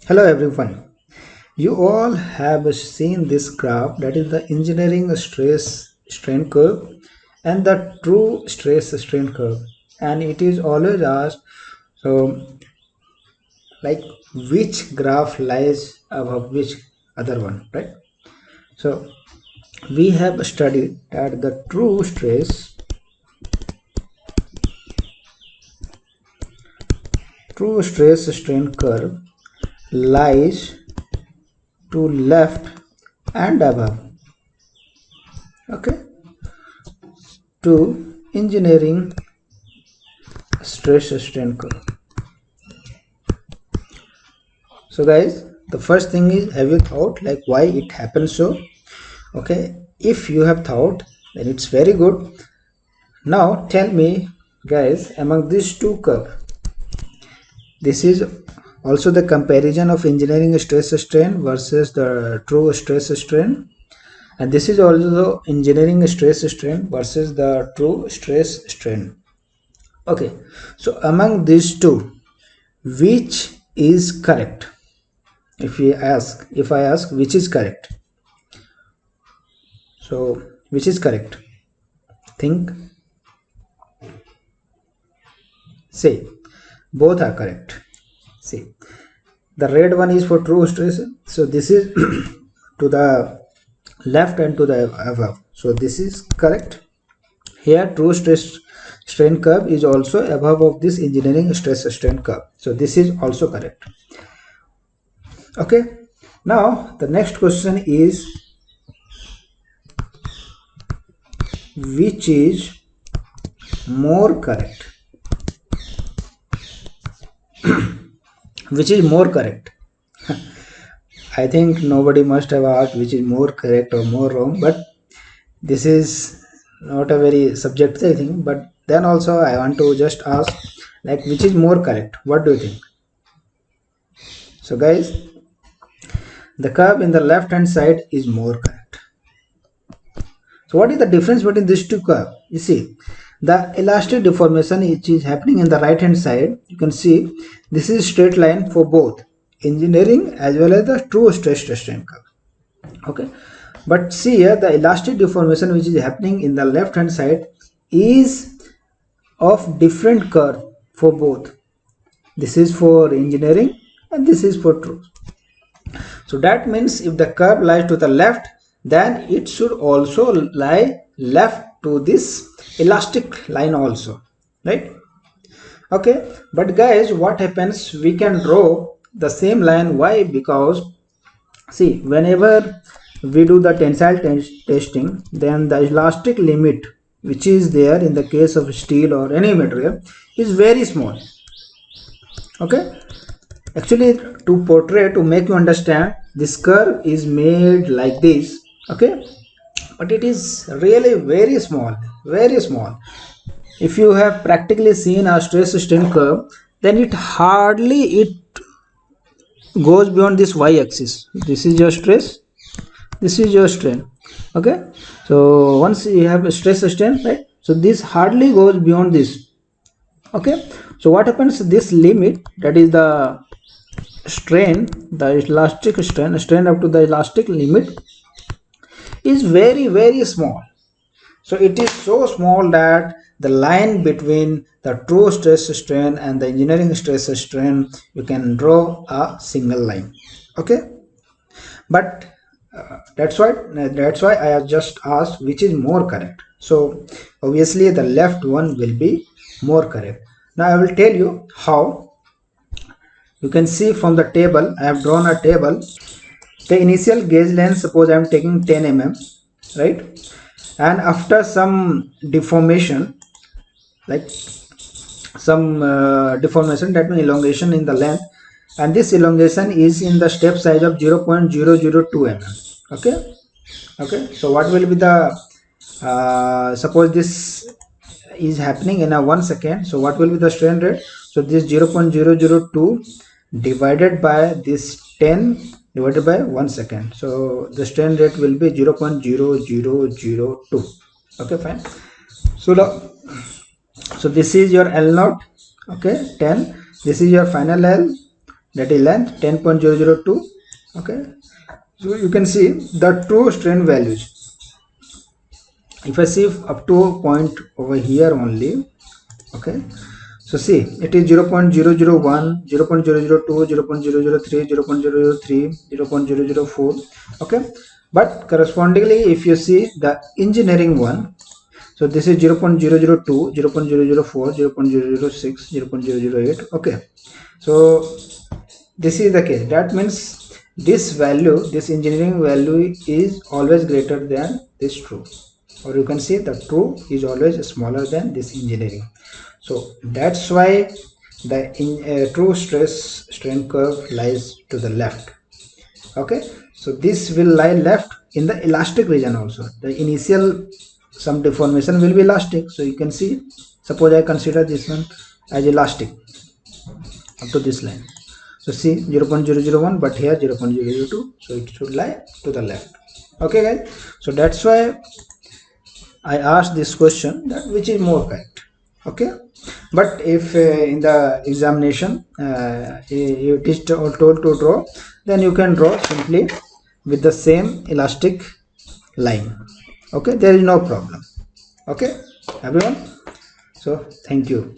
Hello everyone. You all have seen this graph, that is the engineering stress strain curve and the true stress strain curve, and it is always asked, so like, which graph lies above which other one, right? So we have studied that the true stress strain curve lies to left and above, okay, to engineering stress strain curve. So guys, the first thing is, have you thought like why it happens so? Okay, if you have thought, then it's very good. Now tell me guys, among these two curves, this is also the comparison of engineering stress strain versus the true stress strain, and this is also engineering stress strain versus the true stress strain. Okay, so among these two, which is correct? If I ask which is correct, so which is correct? Think. Say both are correct. See, the red one is for true stress, so this is to the left and to the above, so this is correct. Here true stress strain curve is also above of this engineering stress strain curve, so this is also correct. Okay, now the next question is, which is more correct? Which is more correct? I think nobody must have asked which is more correct or more wrong, but this is not a very subjective thing. But then also I want to just ask, like, which is more correct? What do you think? So guys, the curve in the left hand side is more correct. So what is the difference between these two curves? You see, the elastic deformation which is happening in the right hand side, you can see this is straight line for both engineering as well as the true stress strain curve. Okay, but see here, the elastic deformation which is happening in the left hand side is of different curve for both. This is for engineering and this is for true. So that means if the curve lies to the left, then it should also lie left to this elastic line also, right? Okay, but guys, what happens, we can draw the same line. Why? Because see, whenever we do the tensile testing, then the elastic limit which is there in the case of steel or any material is very small. Okay, actually, to make you understand, this curve is made like this. Okay, but it is really very small, very small. If you have practically seen a stress strain curve, then it hardly it goes beyond this y-axis. This is your stress, this is your strain. Okay, so once you have a stress strain, right, so this hardly goes beyond this. Okay, so what happens, this limit, that is the strain, the elastic strain up to the elastic limit is very very small. So it is so small that the line between the true stress strain and the engineering stress strain, you can draw a single line. Okay, but that's why I have just asked which is more correct. So obviously the left one will be more correct. Now I will tell you how. You can see from the table, I have drawn a table. The initial gauge length, suppose I am taking 10 mm, right, and after some deformation, like some deformation, that means elongation in the length, and this elongation is in the step size of 0.002 mm. Okay, so what will be the suppose this is happening in a 1 second, so what will be the strain rate? So this 0.002 divided by this 10 divided by 1 second, so the strain rate will be 0.0002. okay, fine. So this is your L0, okay, 10. This is your final L, that is length 10.002. Okay, so you can see the true strain values. If I see up to a point over here only, okay, so see it is 0.001, 0.002, 0.003, 0.003, 0.004. Okay, but correspondingly if you see the engineering one, so this is 0.002, 0.004, 0.006, 0.008. Okay, so this is the case. That means this value, this engineering value is always greater than this true, or you can say the true is always smaller than this engineering. So that's why the true stress strain curve lies to the left. Okay, so this will lie left in the elastic region also. The initial some deformation will be elastic, so you can see, suppose I consider this one as elastic up to this line. So see 0.001, but here 0.002, so it should lie to the left. Okay guys, so that's why I asked this question, that which is more correct. Okay, but if in the examination it is told to draw, then you can draw simply with the same elastic line. Okay, there is no problem. Okay everyone, so thank you.